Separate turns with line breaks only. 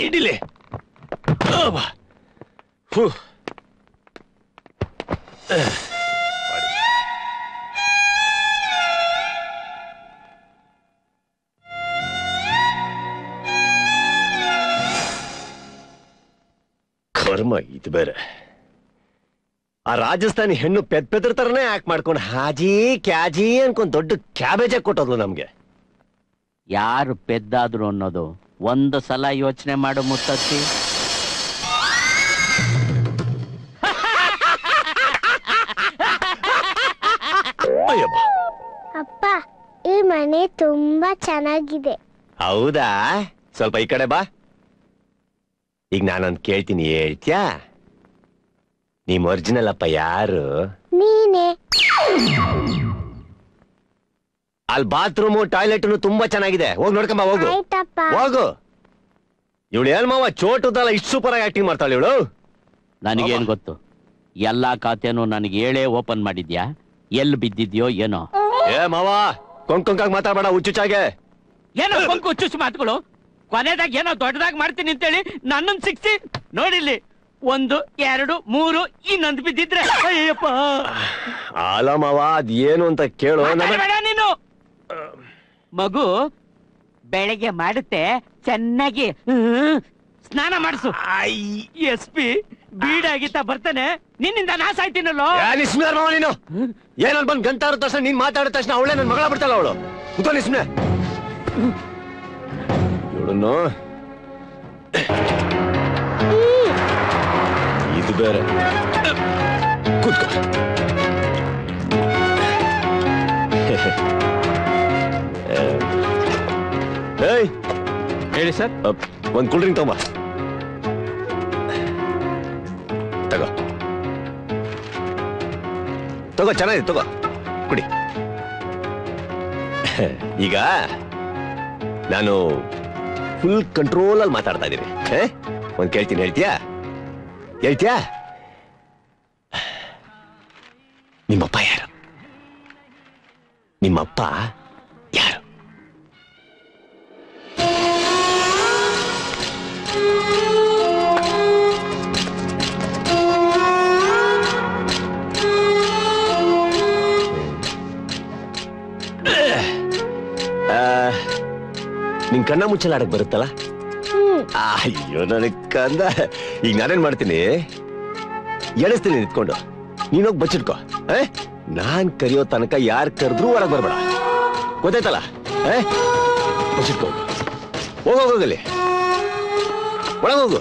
ಇಡಿಲಿ. ಕರ್ಮ ಇದು ಬೇರೆ. ಆ ರಾಜಸ್ಥಾನಿ ಹೆಣ್ಣು ಪೆದ್ರ ತರನೇ ಆಕ್ಟ್ ಮಾಡ್ಕೊಂಡು ಹಾಜಿ ಕ್ಯಾಜಿ ಅನ್ಕೊಂಡ್ ದೊಡ್ಡ ಕ್ಯಾಬೇಜ್ ಕೊಟ್ಟೋದ್ಲು ನಮ್ಗೆ.
ಯಾರು ಪೆದ್ದಾದ್ರು ಅನ್ನೋದು ಒಂದು ಸಲ ಯೋಚನೆ ಮಾಡು ಮುತ್ತತ್ತಿ.
ಅಪ್ಪ, ಈ ಮನೆ ತುಂಬಾ ಚೆನ್ನಾಗಿದೆ.
ಹೌದಾ? ಸ್ವಲ್ಪ ಈ ಕಡೆ ಬಾ. ಈಗ ನಾನೊಂದು ಕೇಳ್ತೀನಿ, ಹೇಳ್ತ್ಯಾ? ನಿಮ್ ಒರಿಜಿನಲ್ ಅಪ್ಪ ಯಾರು?
ನೀನೆ.
ಅಲ್ಲಿ ಬಾತ್ರೂಮು ಟಾಯ್ಲೆಟ್ ತುಂಬಾ ಚೆನ್ನಾಗಿದೆ, ಹೋಗಿ ನೋಡ್ಕೊಂಬ. ಹೋಗು ಹೋಗು. ಇವಳು ಏನ್ ಮಾವ ಚೋಟದಲ್ಲ ಇಷ್ಟು ಸೂಪರ್ ಆಗಿ ಆಕ್ಟಿಂಗ್ ಮಾಡ್ತಾಳೆ ಇವಳು.
ನನಗೇನ್ ಗೊತ್ತು? ಎಲ್ಲಾ ಖಾತೆನೂ ನನಗೆ ಹೇಳೇ ಓಪನ್ ಮಾಡಿದ್ಯಾ? ಎಲ್ಲಿ ಬಿದ್ದಿದ್ಯೋ ಏನೋ.
ಏ ಮಾವ, ಕೊಂಕಾಗ್ ಮಾತಾಡ್ಬೇಡ ಹುಚ್ಚುಚ್ಚಾಗೆ.
ಏನೋ ಕೊಂಕು ಹುಚ್ಚುಚ್ಚು ಮಾತುಗಳು. ಕೊನೆದಾಗ ಏನೋ ದೊಡ್ಡದಾಗಿ ಮಾಡ್ತೀನಿ ಅಂತೇಳಿ ನನ್ನನ್ನು ಸಿಕ್ಸಿ ನೋಡಿಲ್ಲಿ 1 2 3 ಇನ್ನೊಂದು ಬಿದ್ದಿದ್ರೆ ಅಯ್ಯಪ್ಪ.
ಅಲ್ಲ ಮಾವ, ಅದೇನು ಅಂತ ಕೇಳು.
ನೀನು ಮಗು ಬೆಳಗ್ಗೆ ಮಾಡುತ್ತೆ, ಚೆನ್ನಾಗಿ ಸ್ನಾನ ಮಾಡಿಸು. SP ಬೀಡಾಗಿತ್ತ ಬರ್ತಾನೆ, ನಿನ್ನಿಂದ ನಾಶ ಆಯ್ತೀನಲ್ಲೋ.
ನೀನು ಏನಲ್ ಬಂದ್ ಗಂಟಾರ ತಕ್ಷಣ ನೀನ್ ಮಾತಾಡಿದ ತಕ್ಷಣ ಅವಳೇ ನನ್ ಮಗಳ ಬಿಡ್ತಾಳ. ಅವಳು ಕೂತೋ ನಿಸ್ನೆ. ಇವಳನ್ನು ಇದು ಬೇರೆ. ಕೂತ್ಕೋ.
ಹೇಳಿ ಸರ್.
ಒಂದ್ ಕೂಲ್ ಡ್ರಿಂಕ್ ತಗೊಂಬ. ತಗೋ ತಗೋ, ಚೆನ್ನಾಗಿದೆ, ತಗೋ ಕುಡಿ. ಈಗ ನಾನು ಫುಲ್ ಕಂಟ್ರೋಲ್ ಅಲ್ಲಿ ಮಾತಾಡ್ತಾ ಇದ್ದೀನಿ. ಒಂದ್ ಕೇಳ್ತೀನಿ, ಹೇಳ್ತೀಯಾ? ಹೇಳ್ತೀಯಾ? ನಿಮ್ಮಪ್ಪ ಯಾರು? ನಿಮ್ಮಪ್ಪ ಯಾರು? ನಿನ್ ಕಣ್ಣ ಮುಚ್ಚಲಾಡಕ್ ಬರುತ್ತಲ್ಲ? ಅಯ್ಯೋ ನನಗ್ ಕಂದ. ಈಗ ನಾನೇನ್ ಮಾಡ್ತೀನಿ, ಎಳಿಸ್ತೀನಿ ನಿಂತ್ಕೊಂಡು, ನೀನೋಗ್ ಬಚ್ಚಿಟ್ಕೋ. ನಾನ್ ಕರಿಯೋ ತನಕ ಯಾರು ಕರೆದ್ರೂ ಒಳಗ್ ಬರ್ಬೇಡ, ಗೊತ್ತಾಯ್ತಲ್ಲ? ಬಚ್ಚಿಟ್ಕೋ. ಹೋಗೋಗಲ್ಲಿ, ಒಳಗೋಗು.